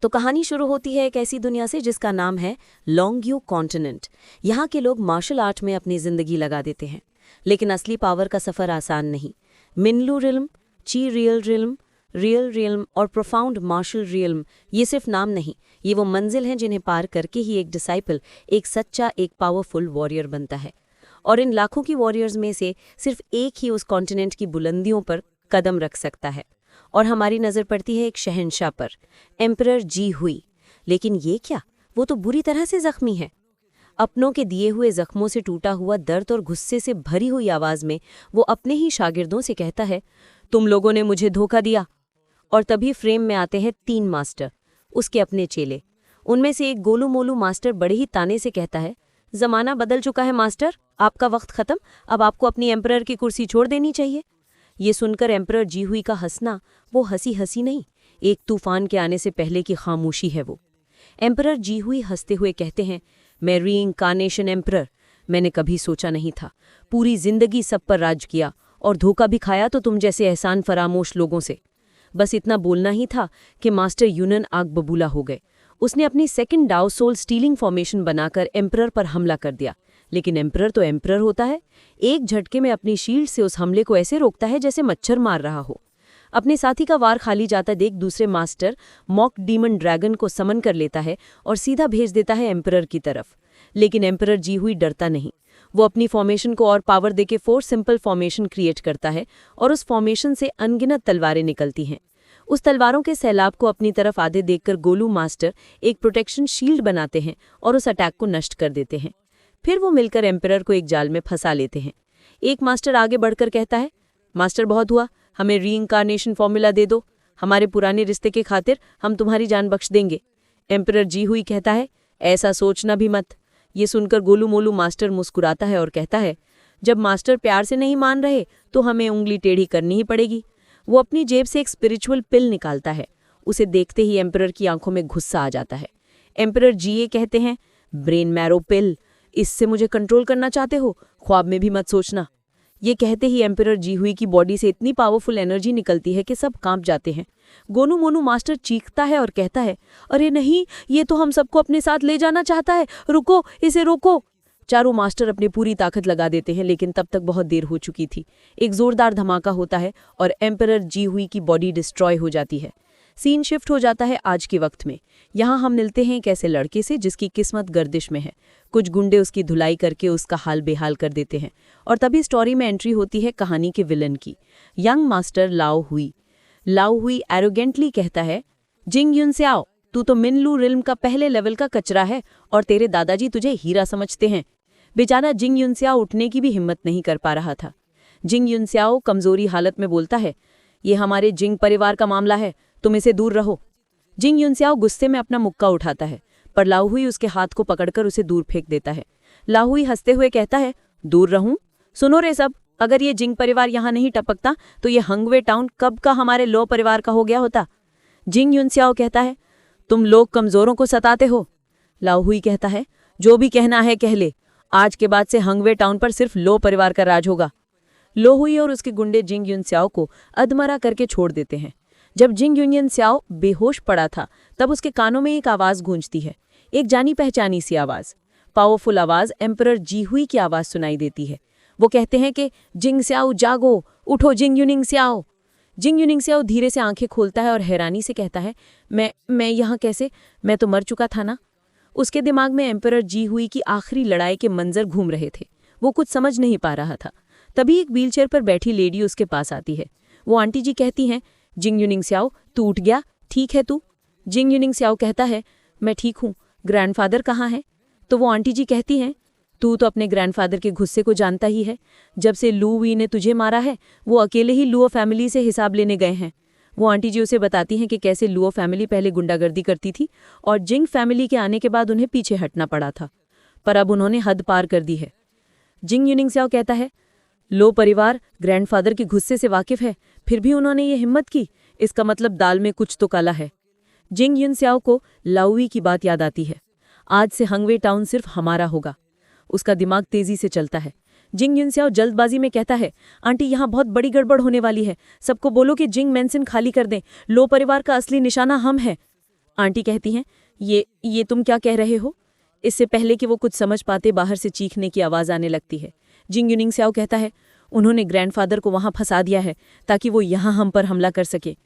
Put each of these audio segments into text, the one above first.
तो कहानी शुरू होती है एक ऐसी दुनिया से जिसका नाम है लॉन्ग्यू कॉन्टिनेंट। यहाँ के लोग मार्शल आर्ट में अपनी जिंदगी लगा देते हैं, लेकिन असली पावर का सफ़र आसान नहीं। मिनलू रिल्म, ची रियल रियल्म और प्रोफाउंड मार्शल रियल्म, ये सिर्फ नाम नहीं, ये वो मंजिल हैं जिन्हें पार करके ही एक डिसाइपल, एक सच्चा, एक पावरफुल वॉरियर बनता है। और इन लाखों की वॉरियर्स में से सिर्फ एक ही उस कॉन्टिनेंट की बुलंदियों पर कदम रख सकता है। और हमारी नज़र पड़ती है एक शहंशाह पर, एम्परर जी हुई। लेकिन ये क्या, वो तो बुरी तरह से जख्मी है। अपनों के दिए हुए जख्मों से टूटा हुआ दर्द और गुस्से से भरी हुई आवाज़ में वो अपने ही शागिर्दों से कहता है, तुम लोगों ने मुझे धोखा दिया। और तभी फ्रेम में आते हैं 3 मास्टर, उसके अपने चेले। उनमें से एक गोलू मोलू मास्टर बड़े ही ताने से कहता है, ज़माना बदल चुका है मास्टर, आपका वक्त ख़त्म, अब आपको अपनी एम्परर की कुर्सी छोड़ देनी चाहिए। ये सुनकर एम्परर जी हुई का हंसना वो हंसी नहीं, एक तूफान के आने से पहले की खामोशी है वो। एम्परर जी हुई हंसते हुए कहते हैं, मैं रीइंकार्नेशन एम्परर, मैंने कभी सोचा नहीं था, पूरी जिंदगी सब पर राज किया और धोखा भी खाया तो तुम जैसे एहसान फरामोश लोगों से। बस इतना बोलना ही था कि मास्टर यूनन आग बबूला हो गए। उसने अपनी सेकंड डाउ सोल स्टीलिंग फॉर्मेशन बनाकर एम्परर पर हमला कर दिया। लेकिन एम्परर तो एम्परर होता है, एक झटके में अपनी शील्ड से उस हमले को ऐसे रोकता है जैसे मच्छर मार रहा हो। अपने साथी का वार खाली जाता देख दूसरे मास्टर मॉक डीमन ड्रैगन को समन कर लेता है और सीधा भेज देता है एम्परर की तरफ। लेकिन एम्परर जी हुई डरता नहीं, वो अपनी फॉर्मेशन को और पावर देके 4 सिंपल फॉर्मेशन क्रिएट करता है और उस फॉर्मेशन से अनगिनत तलवारें निकलती हैं। उस तलवारों के सैलाब को अपनी तरफ आधे देखकर गोलू मास्टर एक प्रोटेक्शन शील्ड बनाते हैं और उस अटैक को नष्ट कर देते हैं। फिर वो मिलकर एम्परर को एक जाल में फंसा लेते हैं। एक मास्टर आगे बढ़कर कहता है, मास्टर बहुत हुआ, हमें रीइंकार्नेशन फॉर्मूला दे दो, हमारे पुराने रिश्ते के खातिर हम तुम्हारी जान बख्श देंगे। एम्परर जी हुई कहता है, ऐसा सोचना भी मत। ये सुनकर गोलू मोलू मास्टर मुस्कुराता है और कहता है, जब मास्टर प्यार से नहीं मान रहे तो हमें उंगली टेढ़ी करनी ही पड़ेगी। वो अपनी जेब से एक स्पिरिचुअल पिल निकालता है। उसे देखते ही एम्परर की आंखों में गुस्सा आ जाता है। एम्परर जी ये कहते हैं, ब्रेन मैरो पिल, इससे मुझे कंट्रोल करना चाहते हो, ख्वाब में भी मत सोचना। ये कहते ही एम्परर जी हुई की बॉडी से इतनी पावरफुल एनर्जी निकलती है कि सब कांप जाते हैं। गोनू मोनू मास्टर चीखता है और कहता है, अरे नहीं, ये तो हम सबको अपने साथ ले जाना चाहता है, रुको, इसे रोको। चारों मास्टर अपनी पूरी ताकत लगा देते हैं, लेकिन तब तक बहुत देर हो चुकी थी। एक जोरदार धमाका होता है और एम्परर जी हुई की बॉडी डिस्ट्रॉय हो जाती है। सीन शिफ्ट हो जाता है आज के वक्त में। यहाँ हम मिलते हैं एक ऐसे लड़के से जिसकी किस्मत गर्दिश में है। कुछ गुंडे उसकी धुलाई करके उसका हाल बेहाल कर देते हैं और तभी स्टोरी में एंट्री होती है कहानी के विलन की, यंग मास्टर लाओ हुई एरोगेंटली कहता है, जिंग युन से आओ, तू तो मिनलू रिल्म का पहले लेवल का कचरा है और तेरे दादाजी तुझे हीरा समझते हैं। बेचारा जिंग युनस्याओ उठने की भी हिम्मत नहीं कर पा रहा था। जिंग युनस्याओ कमजोरी हालत में बोलता है, ये हमारे जिंग परिवार का मामला है, तुम इसे दूर रहो। जिंग युनस्याओ गुस्से में अपना मुक्का उठाता है, पर लाओहुई उसके हाथ को पकड़कर उसे दूर फेंक देता है। लाओहुई हंसते हुए कहता है, दूर रहूं? सुनो रे सब, अगर ये जिंग परिवार यहाँ नहीं टपकता तो ये हंगवे टाउन कब का हमारे लो परिवार का हो गया होता। जिंग युनस्याओ कहता है, तुम लोग कमजोरों को सताते हो। लाओहुई कहता है, जो भी कहना है कह ले, आज के बाद से हंगवे टाउन पर सिर्फ लो परिवार का राज होगा। लोहुई और उसके गुंडे जिंग युनस्याओ को अधमरा करके छोड़ देते हैं। जब जिंग युनस्याओ बेहोश पड़ा था तब उसके कानों में एक आवाज गूंजती है, एक जानी पहचानी सी आवाज, पावरफुल आवाज एम्परर जी हुई की आवाज सुनाई देती है। वो कहते हैं कि जिंग स्याओ जागो, उठो जिंग युनिंग स्याओ। जिंग युनिंग स्याओ धीरे से आंखें खोलता है और हैरानी से कहता है, मैं यहाँ कैसे, मैं तो मर चुका था ना। उसके दिमाग में एम्परर जी हुई की आखिरी लड़ाई के मंजर घूम रहे थे। वो कुछ समझ नहीं पा रहा था। तभी एक व्हीलचेयर पर बैठी लेडी उसके पास आती है। वो आंटी जी कहती हैं, जिंग युनिंग स्याओ, तू उठ गया, ठीक है तू? जिंग युनिंग स्याओ कहता है, मैं ठीक हूँ, ग्रैंडफादर कहाँ है? तो वो आंटी जी कहती हैं, तू तो अपने ग्रैंडफादर के गुस्से को जानता ही है। जब से लू वी ने तुझे मारा है वो अकेले ही लुओ फैमिली से हिसाब लेने गए हैं। वो आंटी जी उसे बताती हैं कि कैसे लुओ फैमिली पहले गुंडागर्दी करती थी और जिंग फैमिली के आने के बाद उन्हें पीछे हटना पड़ा था, पर अब उन्होंने हद पार कर दी है। जिंग युनिंग स्याओ कहता है, लो परिवार ग्रैंडफादर के गुस्से से वाकिफ है, फिर भी उन्होंने ये हिम्मत की, इसका मतलब दाल में कुछ तो काला है। जिंग युनस्याओ को लाओहुई की बात याद आती है, आज से हंगवे टाउन सिर्फ हमारा होगा। उसका दिमाग तेजी से चलता है। जिंग युनस्याओ जल्दबाजी में कहता है, आंटी यहाँ बहुत बड़ी गड़बड़ होने वाली है, सबको बोलो कि जिंग मेंशन खाली कर दें, लो परिवार का असली निशाना हम हैं। आंटी कहती हैं, ये तुम क्या कह रहे हो? इससे पहले कि वो कुछ समझ पाते बाहर से चीखने की आवाज़ आने लगती है। जिंग यूनिंग स्याओ कहता है, उन्होंने ग्रैंडफादर को वहाँ फंसा दिया है ताकि वो यहाँ हम पर हमला कर सके।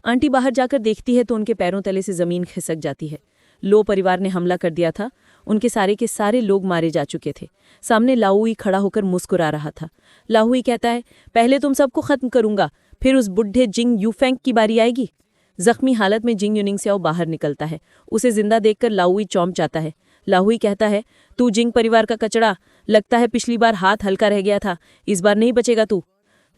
आंटी बाहर जाकर देखती है तो उनके पैरों तले से ज़मीन खिसक जाती है। लो परिवार ने हमला कर दिया था। उनके सारे के सारे लोग मारे जा चुके थे। सामने लाओई खड़ा होकर मुस्कुरा रहा था। लाओई कहता है, पहले तुम सबको खत्म करूंगा, फिर उस बुढ़े जिंग यूफेंग की बारी आएगी। जख्मी हालत में जिंग यूनिंग स्याओ बाहर निकलता है। उसे जिंदा देखकर लाओई चौंक जाता है। लाओई कहता है, तू जिंग परिवार का कचड़ा, लगता है पिछली बार हाथ हल्का रह गया था, इस बार नहीं बचेगा तू।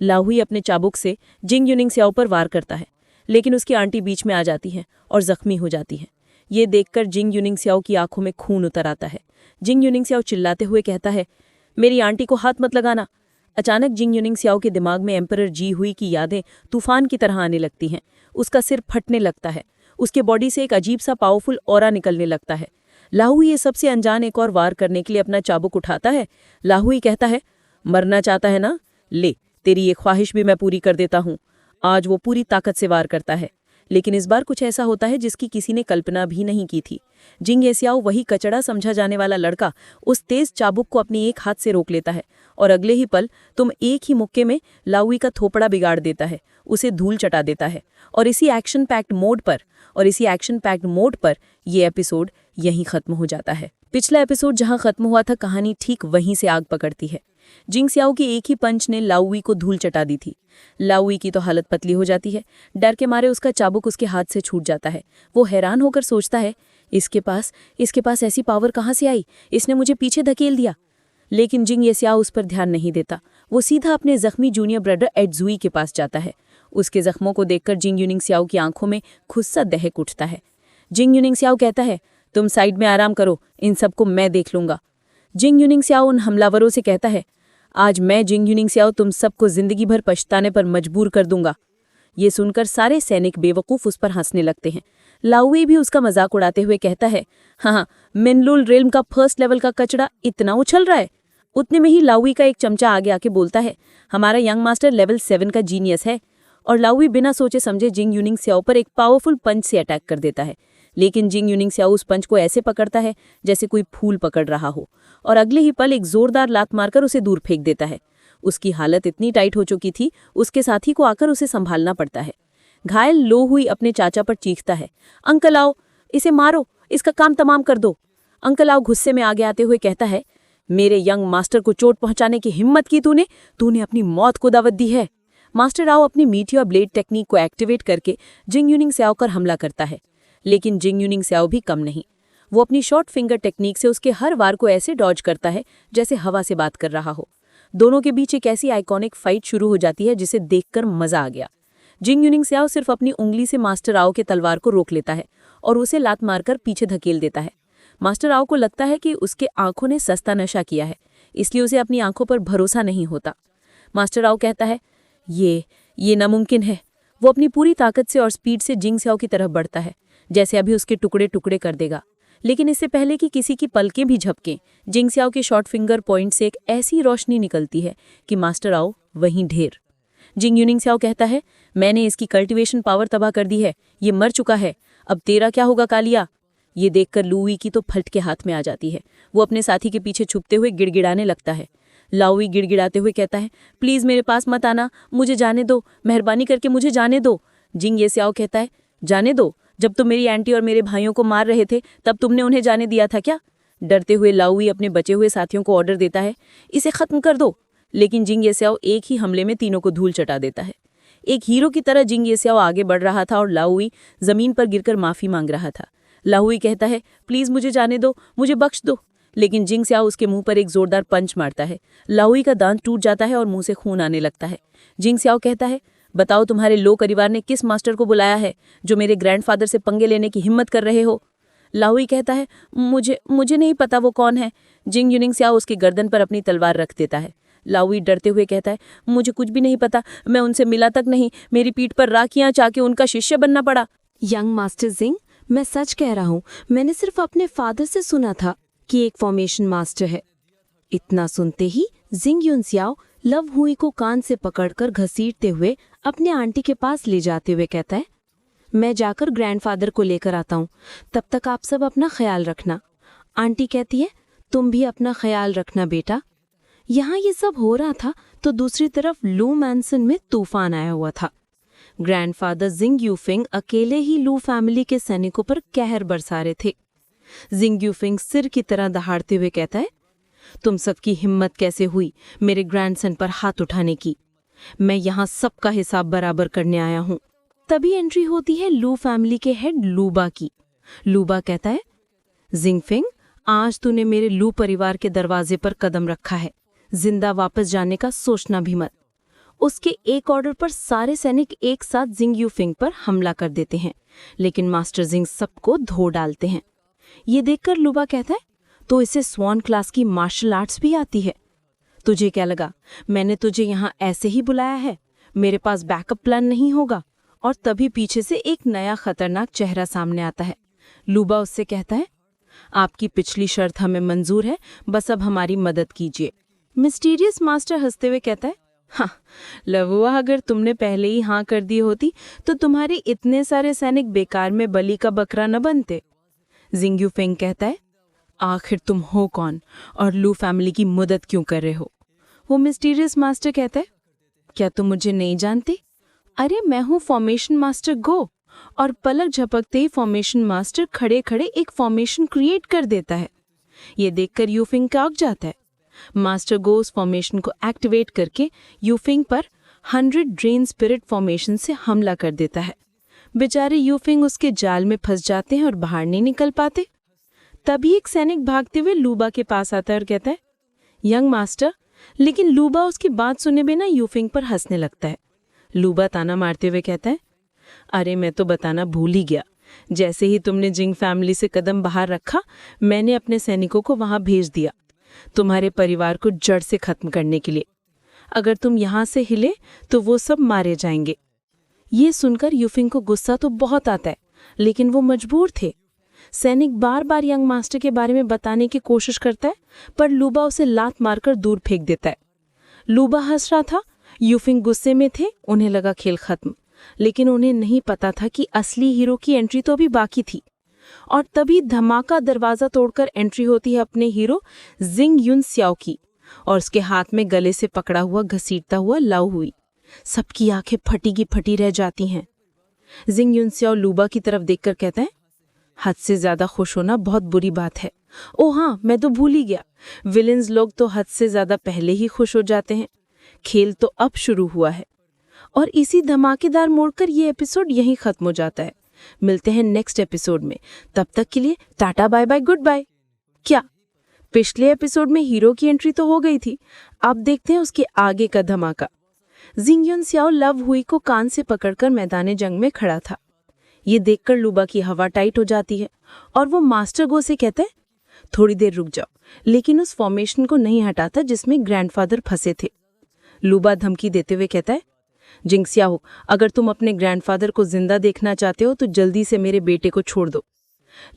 लाओई अपने चाबुक से जिंग यूनिंग स्याओ पर वार करता है, लेकिन उसकी आंटी बीच में आ जाती है और जख्मी हो जाती है। ये देखकर जिंग यूनिंग स्याओ की आंखों में खून उतर आता है। जिंग यूनिंग स्याओ चिल्लाते हुए कहता है, मेरी आंटी को हाथ मत लगाना। अचानक जिंग यूनिंग स्याओ के दिमाग में एम्परर जी हुई की यादें तूफान की तरह आने लगती हैं। उसका सिर फटने लगता है। उसके बॉडी से एक अजीब सा पावरफुल ऑरा निकलने लगता है। लाहुई ये सबसे अनजान एक और वार करने के लिए अपना चाबुक उठाता है। लाहुई कहता है, मरना चाहता है ना, ले तेरी ये ख्वाहिश भी मैं पूरी कर देता हूँ। आज वो पूरी ताकत से वार करता है, लेकिन इस बार कुछ ऐसा होता है जिसकी किसी ने कल्पना भी नहीं की थी। जिंग एसियाओ, वही कचड़ा समझा जाने वाला लड़का, उस तेज चाबुक को अपने एक हाथ से रोक लेता है और अगले ही पल तुम एक ही मुक्के में लाउई का थोपड़ा बिगाड़ देता है, उसे धूल चटा देता है। और इसी एक्शन पैक्ड मोड पर ये एपिसोड यहीं खत्म हो जाता है। पिछला एपिसोड जहां खत्म हुआ था, कहानी ठीक वहीं से आग पकड़ती है। जिंग स्याओ के एक ही पंच ने लाउई को धूल चटा दी थी। लाउई की तो हालत पतली हो जाती है। डर के मारे उसका चाबुक उसके हाथ से छूट जाता है। वो हैरान होकर सोचता है, इसके पास ऐसी पावर कहाँ से आई? इसने मुझे पीछे धकेल दिया। लेकिन जिंग एसियाओ उस पर ध्यान नहीं देता। वो सीधा अपने जख्मी जूनियर ब्रदर एडजुई के पास जाता है। उसके जख्मों को देखकर जिंग यूनिंग स्याओ की आंखों में गुस्सा दहक उठता है। जिंग यूनिंग स्याओ कहता है, तुम साइड में आराम करो, इन सबको मैं देख लूंगा। जिंग यूनिंग स्याओ उन हमलावरों से कहता है, आज मैं जिंग यूनिंग स्याओ तुम सबको जिंदगी भर पछताने पर मजबूर कर दूंगा। ये सुनकर सारे सैनिक बेवकूफ उस पर हंसने लगते हैं। लाउई भी उसका मजाक उड़ाते हुए कहता है, हाँ, मिनलुल रेल्म का फर्स्ट लेवल का कचड़ा इतना उछल रहा है। उतने में ही लाउई का एक चमचा आगे आके बोलता है, हमारा यंग मास्टर लेवल 7 का जीनियस है। और लाउई बिना सोचे समझे जिंग यूनिंग स्याओ पर एक पावरफुल पंच से अटैक कर देता है। लेकिन जिंग यूनिंग स्याओ उस पंच को ऐसे पकड़ता है जैसे कोई फूल पकड़ रहा हो, और अगले ही पल एक जोरदार लात मारकर उसे दूर फेंक देता है। उसकी हालत इतनी टाइट हो चुकी थी, उसके साथी को आकर उसे संभालना पड़ता है। घायल लो हुई अपने चाचा पर चीखता है, अंकल आओ, इसे मारो, इसका काम तमाम कर दो। अंकल आओ गुस्से में आगे आते हुए कहता है, मेरे यंग मास्टर को चोट पहुंचाने की हिम्मत की तूने अपनी मौत को दावत दी है। मास्टर आओ अपनी मीटियोर ब्लेड टेक्निक को एक्टिवेट करके जिंग यूनिंग स्याओ पर हमला करता है। लेकिन जिंग यूनिंग स्याओ भी कम नहीं। वो अपनी शॉर्ट फिंगर टेक्निक से उसके हर वार को ऐसे डॉज करता है जैसे हवा से बात कर रहा हो। दोनों के बीच एक ऐसी आइकॉनिक फाइट शुरू हो जाती है जिसे देखकर मजा आ गया। जिंग यूनिंग स्याओ सिर्फ अपनी उंगली से मास्टर आओ के तलवार को रोक लेता है और उसे लात मारकर पीछे धकेल देता है। मास्टर आओ को लगता है कि उसके आंखों ने सस्ता नशा किया है, इसलिए उसे अपनी आंखों पर भरोसा नहीं होता। मास्टर आओ कहता है, ये नामुमकिन है। वो अपनी पूरी ताकत से और स्पीड से जिंग स्याओ की तरफ बढ़ता है, जैसे अभी उसके टुकड़े टुकड़े कर देगा। लेकिन इससे पहले कि किसी की पलकें भी झपकें, जिंग स्याओ के शॉर्ट फिंगर पॉइंट से एक ऐसी रोशनी निकलती है कि मास्टर आओ वहीं ढेर। जिंग यूनिंग स्याओ कहता है, मैंने इसकी कल्टीवेशन पावर तबाह कर दी है, ये मर चुका है, अब तेरा क्या होगा कालिया। ये देखकर लुई की तो फट के हाथ में आ जाती है। वो अपने साथी के पीछे छुपते हुए गिड़गिड़ाने लगता है। लाउई गिड़गिड़ाते हुए कहता है, प्लीज मेरे पास मत आना, मुझे जाने दो, मेहरबानी करके मुझे जाने दो। जिंग स्याओ कहता है, जाने दो? जब तुम मेरी आंटी और मेरे भाइयों को मार रहे थे तब तुमने उन्हें जाने दिया था क्या? डरते हुए लाउई अपने बचे हुए साथियों को ऑर्डर देता है, इसे खत्म कर दो। लेकिन जिंग स्याओ एक ही हमले में तीनों को धूल चटा देता है। एक हीरो की तरह जिंग स्याओ आगे बढ़ रहा था और लाउई जमीन पर गिरकर माफी मांग रहा था। लाउई कहता है, प्लीज मुझे जाने दो, मुझे बख्श दो। लेकिन जिंग स्याओ उसके मुंह पर एक जोरदार पंच मारता है। लाउई का दांत टूट जाता है और मुंह से खून आने लगता है। जिंग स्याओ कहता है, बताओ तुम्हारे लो परिवार ने किस मास्टर को बुलाया है जो मेरे ग्रैंडफादर से पंगे लेने की हिम्मत कर रहे हो? लाउई कहता है, मुझे नहीं पता वो कौन है। जिंग यूनिंग स्याओ उसकी गर्दन पर अपनी तलवार रख देता है। लाउई डरते हुए कहता है, मुझे कुछ भी नहीं पता, मैं उनसे मिला तक नहीं, मेरी पीठ पर राखियां चाके उनका शिष्य बनना पड़ा। यंग मास्टर जिंग, मैं सच कह रहा हूँ, मैंने सिर्फ अपने फादर से सुना था कि एक फॉर्मेशन मास्टर है। इतना सुनते ही जिंग यून स्याओ लव हुई को कान से पकड़कर घसीटते हुए अपने आंटी के पास ले जाते हुए कहता है, मैं जाकर ग्रैंडफादर को लेकर आता हूँ, तब तक आप सब अपना ख्याल रखना। आंटी कहती है, तुम भी अपना ख्याल रखना बेटा। यहाँ ये सब हो रहा था तो दूसरी तरफ लू मैंसन में तूफान आया हुआ था। ग्रैंडफादर जिंग यूफिंग अकेले ही लू फैमिली के सैनिकों पर कहर बरसा रहे थे। जिंग यूफिंग सिर की तरह दहाड़ते हुए कहता है, तुम सबकी हिम्मत कैसे हुई मेरे ग्रैंडसन पर हाथ उठाने की? मैं यहाँ सबका हिसाब बराबर करने आया हूँ। तभी एंट्री होती है लू फैमिली के हेड लूबा की। लूबा कहता है, जिंगफिंग, आज तूने मेरे लू परिवार के दरवाजे पर कदम रखा है, जिंदा वापस जाने का सोचना भी मत। उसके एक ऑर्डर पर सारे सैनिक एक साथ जिंग यूफिंग पर हमला कर देते हैं, लेकिन मास्टर जिंग सबको धो डालते हैं। ये देखकर लूबा कहता है, तो इसे स्वॉन क्लास की मार्शल आर्ट्स भी आती है? तुझे क्या लगा मैंने तुझे यहाँ ऐसे ही बुलाया है? मेरे पास बैकअप प्लान नहीं होगा? और तभी पीछे से एक नया खतरनाक चेहरा सामने आता है। लूबा उससे कहता है, आपकी पिछली शर्त हमें मंजूर है, बस अब हमारी मदद कीजिए। मिस्टीरियस मास्टर हंसते हुए कहता है, हाँ लवुआ, अगर तुमने पहले ही हाँ कर दी होती तो तुम्हारे इतने सारे सैनिक बेकार में बलि का बकरा न बनते। जिंग यूफिंग कहता है, आखिर तुम हो कौन और लू फैमिली की मदद क्यों कर रहे हो? वो मिस्टीरियस मास्टर कहता है, क्या तुम मुझे नहीं जानते? अरे मैं हूँ फॉर्मेशन मास्टर गो। और पलक झपकते ही फॉर्मेशन मास्टर खड़े खड़े एक फॉर्मेशन क्रिएट कर देता है। ये देखकर यूफिंग कांप जाता है। मास्टर गो उस फॉर्मेशन को एक्टिवेट करके यूफिंग पर 100 ड्रेन स्पिरिट फॉर्मेशन से हमला कर देता है। बेचारे यूफिंग उसके जाल में फंस जाते हैं और बाहर नहीं निकल पाते। तभी एक सैनिक भागते हुए लूबा के पास आता है और कहता है, यंग मास्टर। लेकिन लूबा उसकी बात सुने बिना यूफिंग पर हंसने लगता है। लूबा ताना मारते हुए कहता है, अरे मैं तो बताना भूल ही गया, जैसे ही तुमने जिंग फैमिली से कदम बाहर रखा मैंने अपने सैनिकों को वहां भेज दिया, तुम्हारे परिवार को जड़ से खत्म करने के लिए। अगर तुम यहाँ से हिले तो वो सब मारे जाएंगे। ये सुनकर यूफिंग को गुस्सा तो बहुत आता है, लेकिन वो मजबूर थे। सैनिक बार बार यंग मास्टर के बारे में बताने की कोशिश करता है, पर लूबा उसे लात मारकर दूर फेंक देता है। लूबा हंस रहा था, यूफिंग गुस्से में थे, उन्हें लगा खेल खत्म। लेकिन उन्हें नहीं पता था कि असली हीरो की एंट्री तो अभी बाकी थी। और तभी धमाका दरवाजा तोड़कर एंट्री होती है अपने हीरो जिंग युन स्याओ की, और उसके हाथ में गले से पकड़ा हुआ घसीटता हुआ लाओ हुई। सबकी आंखें फटी की फटी रह जाती हैं। जिंग युन स्याओ लूबा की तरफ देखकर कहता है, हद से ज्यादा खुश होना बहुत बुरी बात है। ओ हाँ, मैं तो भूल ही गया, विलेंस लोग तो हद से ज्यादा पहले ही खुश हो जाते हैं। खेल तो अब शुरू हुआ है। और इसी धमाकेदार मोड़ कर ये एपिसोड यहीं खत्म हो जाता है। मिलते हैं नेक्स्ट एपिसोड में, तब तक के लिए tata bye bye goodbye. क्या पिछले एपिसोड में हीरो की एंट्री तो हो गई थी, अब देखते हैं उसके आगे का धमाका। जिंग युन स्याओ लव हुई को कान से पकड़कर मैदान जंग में खड़ा था। ये देखकर लूबा की हवा टाइट हो जाती है और वो मास्टर गो से कहता है, थोड़ी देर रुक जाओ, लेकिन उस फॉर्मेशन को नहीं हटाता जिसमें ग्रैंडफादर फंसे थे। लूबा धमकी देते हुए कहता है, जिंग स्याओ, अगर तुम अपने ग्रैंडफादर को जिंदा देखना चाहते हो तो जल्दी से मेरे बेटे को छोड़ दो।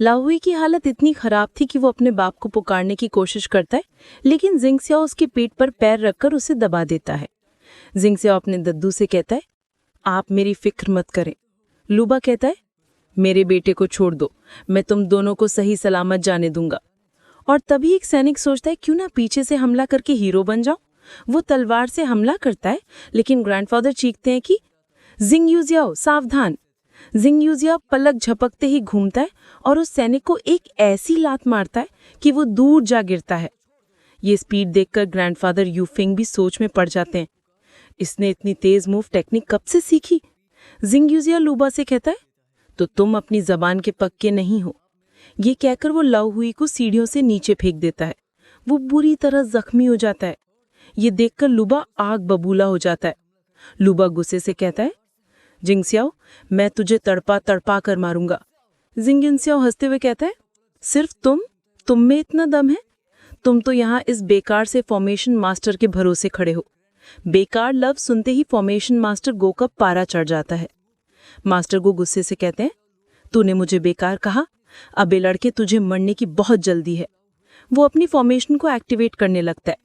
लाओहुई की हालत इतनी खराब थी कि वो अपने बाप को पुकारने की कोशिश करता है, लेकिन जिंग स्याओ उसके पीठ पर पैर रखकर उसे दबा देता है। जिंग स्याओ अपने दद्दू से कहता है, आप मेरी फिक्र मत करें। लूबा कहता है, मेरे बेटे को छोड़ दो, मैं तुम दोनों को सही सलामत जाने दूंगा। और तभी एक सैनिक सोचता है, क्यों ना पीछे से हमला करके हीरो बन जाऊं। वो तलवार से हमला करता है, लेकिन ग्रैंडफादर चीखते हैं कि जिंग यूजियाओ सावधान। जिंग यूजिया पलक झपकते ही घूमता है और उस सैनिक को एक ऐसी लात मारता है कि वो दूर जा गिरता है। ये स्पीड देखकर ग्रैंडफादर यूफिंग भी सोच में पड़ जाते हैं, इसने इतनी तेज मूव टेक्निक कब से सीखी। जिंग यूजिया लूबा से कहता है, तो तुम अपनी जबान के पक्के नहीं हो। ये कहकर वो लाओहुई को सीढ़ियों से नीचे फेंक देता है। वो बुरी तरह जख्मी हो जाता है। ये देखकर लूबा आग बबूला हो जाता है। लूबा गुस्से से कहता है, जिंग स्याओ, मैं तुझे तड़पा तड़पा कर मारूंगा। जिंग युन स्याओ हंसते हुए कहता है, सिर्फ तुम में इतना दम है? तुम तो यहाँ इस बेकार से फॉर्मेशन मास्टर के भरोसे खड़े हो। बेकार लफ्ज सुनते ही फॉर्मेशन मास्टर गो का पारा चढ़ जाता है। मास्टर गो गुस्से से कहते हैं, तूने मुझे बेकार कहा, अबे लड़के तुझे मरने की बहुत जल्दी है। वो अपनी फॉर्मेशन को एक्टिवेट करने लगता है,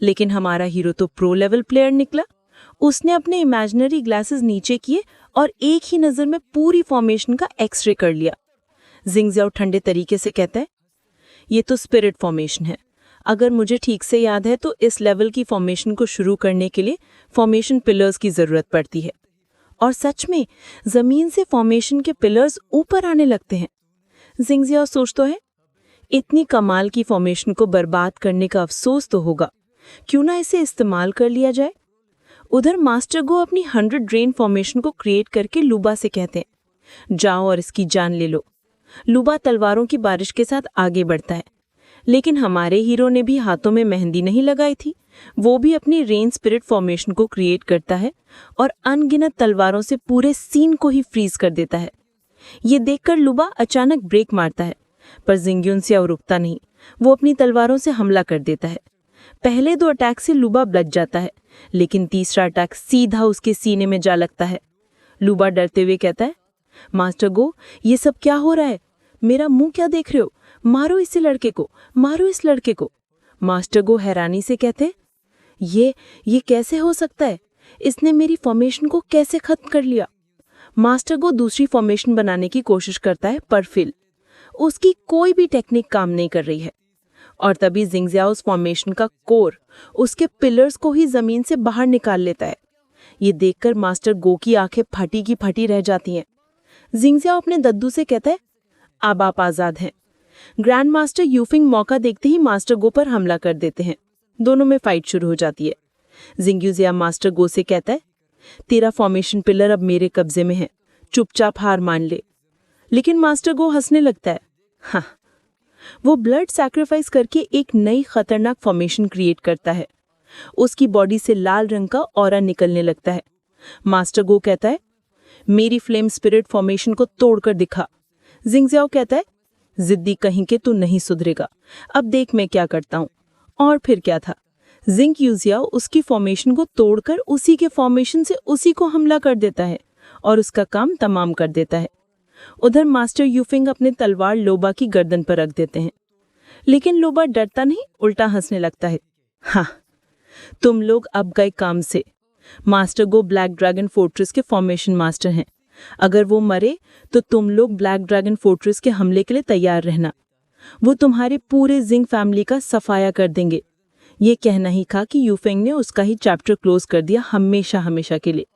लेकिन हमारा हीरो तो प्रो लेवल प्लेयर निकला। उसने अपने इमेजिनरी ग्लासेस नीचे किए और एक ही नज़र में पूरी फॉर्मेशन का एक्सरे कर लिया। जिंगजियाओ ठंडे तरीके से कहता है, ये तो स्पिरिट फॉर्मेशन है। अगर मुझे ठीक से याद है तो इस लेवल की फॉर्मेशन को शुरू करने के लिए फॉर्मेशन पिलर्स की ज़रूरत पड़ती है। और सच में ज़मीन से फॉर्मेशन के पिलर्स ऊपर आने लगते हैं। जिंगजियाओ सोचता है, इतनी कमाल की फॉर्मेशन को बर्बाद करने का अफसोस तो होगा, क्यों ना इसे इस्तेमाल कर लिया जाए। उधर मास्टर गो अपनी 100 ड्रेन फॉर्मेशन को क्रिएट करके लूबा से कहते हैं, जाओ और इसकी जान ले लो। लूबा तलवारों की बारिश के साथ आगे बढ़ता है, लेकिन हमारे हीरो ने भी हाथों में मेहंदी नहीं लगाई थी। वो भी अपनी रेन स्पिरिट फॉर्मेशन को क्रिएट करता है और अनगिनत तलवारों से पूरे सीन को ही फ्रीज कर देता है। ये देखकर लूबा अचानक ब्रेक मारता है, पर जिंगयुनसियाओ रुकता नहीं। वो अपनी तलवारों से हमला कर देता है। पहले 2 अटैक से लूबा बच जाता है, लेकिन तीसरा अटैक सीधा उसके सीने में जा लगता है। लूबा डरते हुए कहता है, मास्टर गो, ये सब क्या हो रहा है? मेरा मुंह क्या देख रहे हो? मारो इस लड़के को, मारो इस लड़के को। मास्टर गो हैरानी से कहते, ये कैसे हो सकता है? इसने मेरी फॉर्मेशन को कैसे खत्म कर लिया? मास्टर गो दूसरी फॉर्मेशन बनाने की कोशिश करता है, पर फेल। उसकी कोई भी टेक्निक काम नहीं कर रही है। और तभी जिंगजियाओ उस फॉर्मेशन का कोर, उसके पिलर्स को ही जमीन से बाहर निकाल लेता है। ये देखकर मास्टर गो की आंखें फटी की फटी रह जाती हैं। जिंगजियाओ अपने दद्दू से कहता है, अब आप आजाद हैं। ग्रैंड मास्टर यूफिंग मौका देखते ही मास्टर गो पर हमला कर देते हैं। दोनों में फाइट शुरू हो जाती है। जिंगयुजिया मास्टर गो से कहता है, तेरा फॉर्मेशन पिलर अब मेरे कब्जे में है, चुपचाप हार मान ले। लेकिन मास्टर गो हंसने लगता है। हाँ, वो ब्लड सैक्रिफाइस करके एक नई खतरनाक फॉर्मेशन क्रिएट करता है। उसकी बॉडी से लाल रंग का ऑरा निकलने लगता है। मास्टर गो कहता है, मेरी फ्लेम स्पिरिट फॉर्मेशन को तोड़कर दिखा। जिंगजियाओ कहता है, जिद्दी कहीं के तू नहीं सुधरेगा, अब देख मैं क्या करता हूँ। और फिर क्या था, जिंगयुजियाओ उसकी फॉर्मेशन को तोड़कर उसी के फॉर्मेशन से उसी को हमला कर देता है और उसका काम तमाम कर देता है। उधर मास्टर यूफिंग अपने तलवार लोबा की गर्दन पर रख देते हैं, लेकिन लोबा डरता नहीं, उल्टा हंसने लगता है। हाँ, तुम लोग अब गए काम से। मास्टर गो ब्लैक ड्रैगन फोर्ट्रेस के फॉर्मेशन मास्टर हैं। अगर वो मरे तो तुम लोग ब्लैक ड्रैगन फोर्ट्रेस के हमले के लिए तैयार रहना। वो तुम्हारे पूरे जिंग फैमिली का सफाया कर देंगे। ये कहना ही था कि यूफेंग ने उसका ही चैप्टर क्लोज कर दिया हमेशा हमेशा के लिए।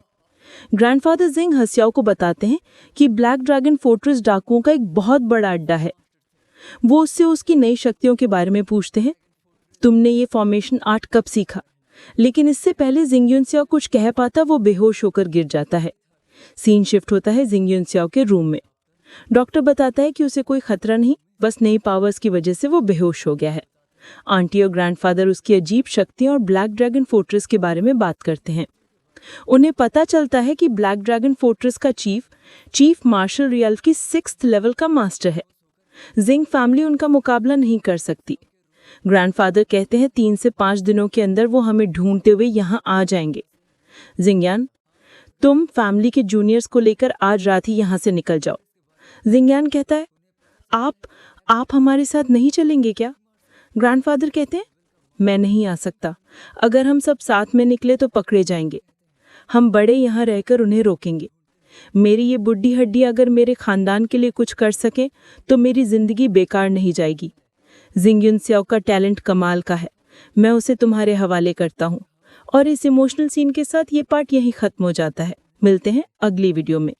ग्रैंडफादर जिंग हसियाओ को बताते हैं कि ब्लैक ड्रैगन फोर्ट्रेस डाकुओं का एक बहुत बड़ा अड्डा है। वो उससे उसकी नई शक्तियों के बारे में पूछते हैं, तुमने ये फॉर्मेशन आर्ट कब सीखा? लेकिन इससे पहले जिंगयुनसियाओ कुछ कह पाता वो बेहोश होकर गिर जाता है। सीन शिफ्ट होता है जिंगयुनसियाओ के रूम में। डॉक्टर बताता है कि उसे कोई खतरा नहीं, बस नई पावर्स की वजह से वो बेहोश हो गया है। आंटी और ग्रैंडफादर उसकी अजीब शक्तियां और ब्लैक ड्रैगन फोर्ट्रेस के बारे में बात करते हैं। उन्हें पता चलता है कि ब्लैक ड्रैगन फोर्ट्रेस का चीफ मार्शल रियल्फ की 6th लेवल का मास्टर है। जिंग फैमिली उनका मुकाबला नहीं कर सकती। ग्रैंडफादर कहते हैं 3 से 5 दिनों के अंदर वो हमें ढूंढते हुए यहाँ आ जाएंगे। जिंगयान, तुम फैमिली के जूनियर्स को लेकर आज रात ही यहाँ से निकल जाओ। जिंगयान कहता है, आप हमारे साथ नहीं चलेंगे क्या? ग्रैंडफादर कहते हैं, मैं नहीं आ सकता। अगर हम सब साथ में निकले तो पकड़े जाएंगे। हम बड़े यहाँ रहकर उन्हें रोकेंगे। मेरी ये बुढ़ी हड्डी अगर मेरे खानदान के लिए कुछ कर सके तो मेरी जिंदगी बेकार नहीं जाएगी। जिंगयुनसियाओ का टैलेंट कमाल का है, मैं उसे तुम्हारे हवाले करता हूँ। और इस इमोशनल सीन के साथ ये पार्ट यहीं खत्म हो जाता है। मिलते हैं अगली वीडियो में।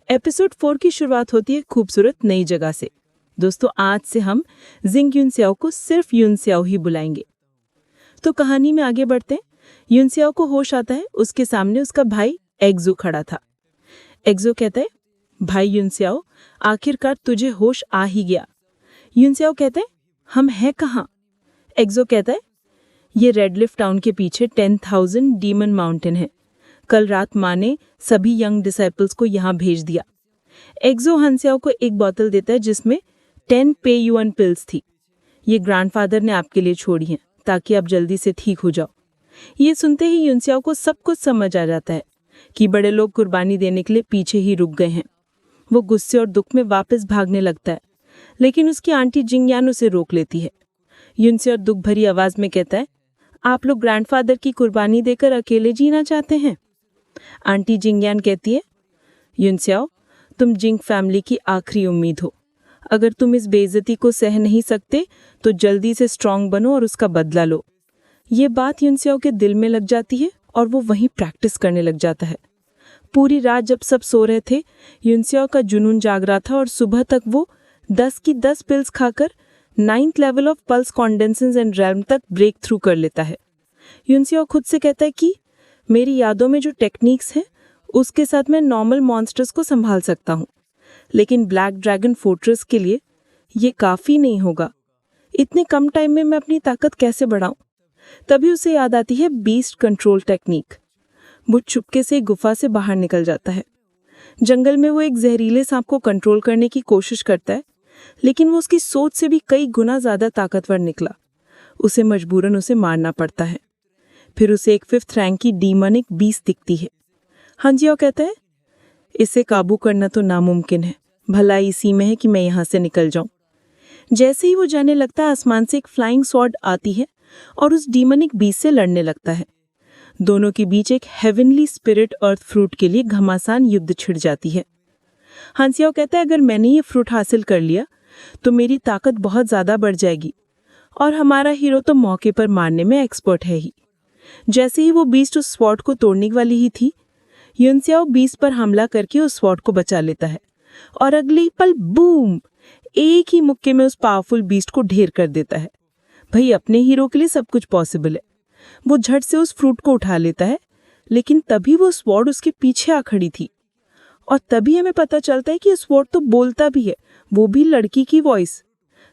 एपिसोड 4 की शुरुआत होती है खूबसूरत नई जगह से। दोस्तों, आज से हम जिंगयुनसियाओ को सिर्फ युनसियाओ ही बुलाएंगे। तो कहानी में आगे बढ़ते हैं। युनसियाओ को होश आता है, उसके सामने उसका भाई एक्सो खड़ा था। एक्सो कहता है, भाई युनसियाओ, आखिरकार तुझे होश आ ही गया। युनसियाओ कहते हैं, हम हैं कहाँ? एक्सो कहता है, ये रेडलिफ टाउन के पीछे 10,000 डीमन माउंटेन है। कल रात माँ ने सभी यंग डिसाइपल्स को यहाँ भेज दिया। एक्सो हंसियाओ को एक बोतल देता है जिसमें 10 पे युआन पिल्स थी। ये ग्रैंडफादर ने आपके लिए छोड़ी हैं ताकि आप जल्दी से ठीक हो जाओ। ये सुनते ही युनसियाओ को सब कुछ समझ आ जाता है कि बड़े लोग कुर्बानी देने के लिए पीछे ही रुक गए हैं। वो गुस्से और दुख में वापस भागने लगता है, लेकिन उसकी आंटी जिंगयान उसे रोक लेती है। युनसियाओ दुख भरी आवाज में कहता है, आप लोग ग्रैंडफादर की कुर्बानी देकर अकेले जीना चाहते हैं? आंटी जिंगयान कहती है, युनस्याओ, तुम जिंग फैमिली की आखिरी उम्मीद हो। अगर तुम इस बेइज्जती को सह नहीं सकते तो जल्दी से स्ट्रांग बनो और उसका बदला लो। ये बात युनस्याओ के दिल में लग जाती है और वो वहीं प्रैक्टिस करने लग जाता है। पूरी रात जब सब सो रहे थे, युनस्याओ का जुनून जाग रहा था और सुबह तक वो 10 की 10 पिल्स खाकर 9th level of pulse condensation and realm तक ब्रेक थ्रू कर लेता है। युनस्याओ खुद से कहता है कि मेरी यादों में जो टेक्निक्स हैं उसके साथ मैं नॉर्मल मॉन्स्टर्स को संभाल सकता हूँ, लेकिन ब्लैक ड्रैगन फोर्ट्रेस के लिए ये काफ़ी नहीं होगा। इतने कम टाइम में मैं अपनी ताकत कैसे बढ़ाऊं? तभी उसे याद आती है बीस्ट कंट्रोल टेक्निक। वो चुपके से गुफा से बाहर निकल जाता है। जंगल में वो एक जहरीले सांप को कंट्रोल करने की कोशिश करता है, लेकिन वो उसकी सोच से भी कई गुना ज़्यादा ताकतवर निकला। उसे मजबूरन उसे मारना पड़ता है। फिर उसे एक 5th रैंक की डीमनिक बीस्ट दिखती है। हांजियाओ कहता है, इसे काबू करना तो नामुमकिन है, भला इसी में है कि मैं यहाँ से निकल जाऊं। जैसे ही वो जाने लगता है, आसमान से एक फ्लाइंग स्वॉर्ड आती है और उस डीमनिक बीस्ट से लड़ने लगता है। दोनों के बीच एक हेवनली स्पिरिट अर्थ फ्रूट के लिए घमासान युद्ध छिड़ जाती है। हांजियाओ कहता है, अगर मैंने ये फ्रूट हासिल कर लिया तो मेरी ताकत बहुत ज़्यादा बढ़ जाएगी और हमारा हीरो तो मौके पर मारने में एक्सपर्ट है ही। जैसे ही वो बीस्ट उस स्वॉर्ड को तोड़ने वाली ही थी, युनस्याओ बीस्ट पर हमला करके उस स्वॉर्ड को बचा लेता है और अगले पल बूम, एक ही मुक्के में उस पावरफुल बीस्ट को ढेर कर देता है। भाई, अपने हीरो के लिए सब कुछ पॉसिबल है। वो झट से उस फ्रूट को उठा लेता है, लेकिन तभी वो स्वॉर्ड उसके पीछे आ खड़ी थी और तभी हमें पता चलता है कि स्वॉर्ड तो बोलता भी है, वो भी लड़की की वॉइस।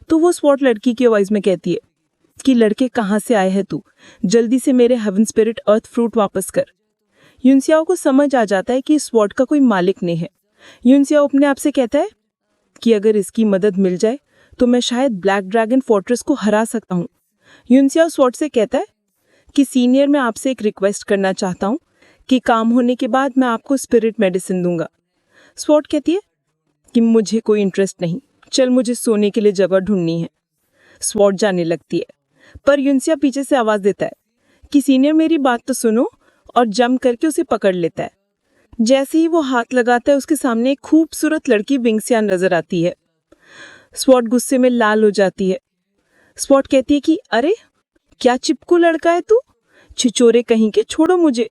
तो वो स्वॉर्ड लड़की की वॉइस में कहती है कि लड़के कहाँ से आए है तू, जल्दी से मेरे हेवन स्पिरिट अर्थ फ्रूट वापस कर। युनस्याओ को समझ आ जाता है कि इस स्वॉर्ड का कोई मालिक नहीं है। युनस्याओ अपने आप से कहता है कि अगर इसकी मदद मिल जाए तो मैं शायद ब्लैक ड्रैगन फोर्ट्रेस को हरा सकता हूँ। युनस्याओ स्वॉर्ड से कहता है कि सीनियर, मैं आपसे एक रिक्वेस्ट करना चाहता हूँ कि काम होने के बाद मैं आपको स्पिरिट मेडिसिन दूंगा। स्वॉर्ड कहती है कि मुझे कोई इंटरेस्ट नहीं, चल मुझे सोने के लिए जगह ढूंढनी है। स्वॉर्ड जाने लगती है, पर युनस्याओ पीछे से आवाज देता है कि सीनियर मेरी बात तो सुनो, और जंप करके उसे पकड़ लेता है। जैसे ही वो हाथ लगाता है, उसके सामने एक खूबसूरत लड़की विंगसियान नजर आती है। स्वॉर्ड गुस्से में लाल हो जाती है। स्वॉर्ड कहती है कि अरे क्या चिपकू लड़का है तू, छिचोरे कहीं के, छोड़ो मुझे।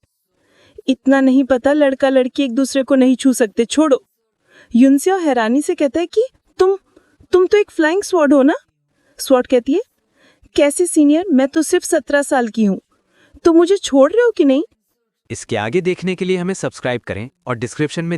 इतना नहीं पता लड़का लड़की एक दूसरे को नहीं छू सकते, छोड़ो। युनस्याओ हैरानी से कहता है कि तुम तो एक फ्लाइंग स्वॉर्ड हो ना। स्वॉर्ड कहती है, कैसे सीनियर, मैं तो सिर्फ 17 साल की हूँ, तो मुझे छोड़ रहे हो कि नहीं? इसके आगे देखने के लिए हमें सब्सक्राइब करें और डिस्क्रिप्शन में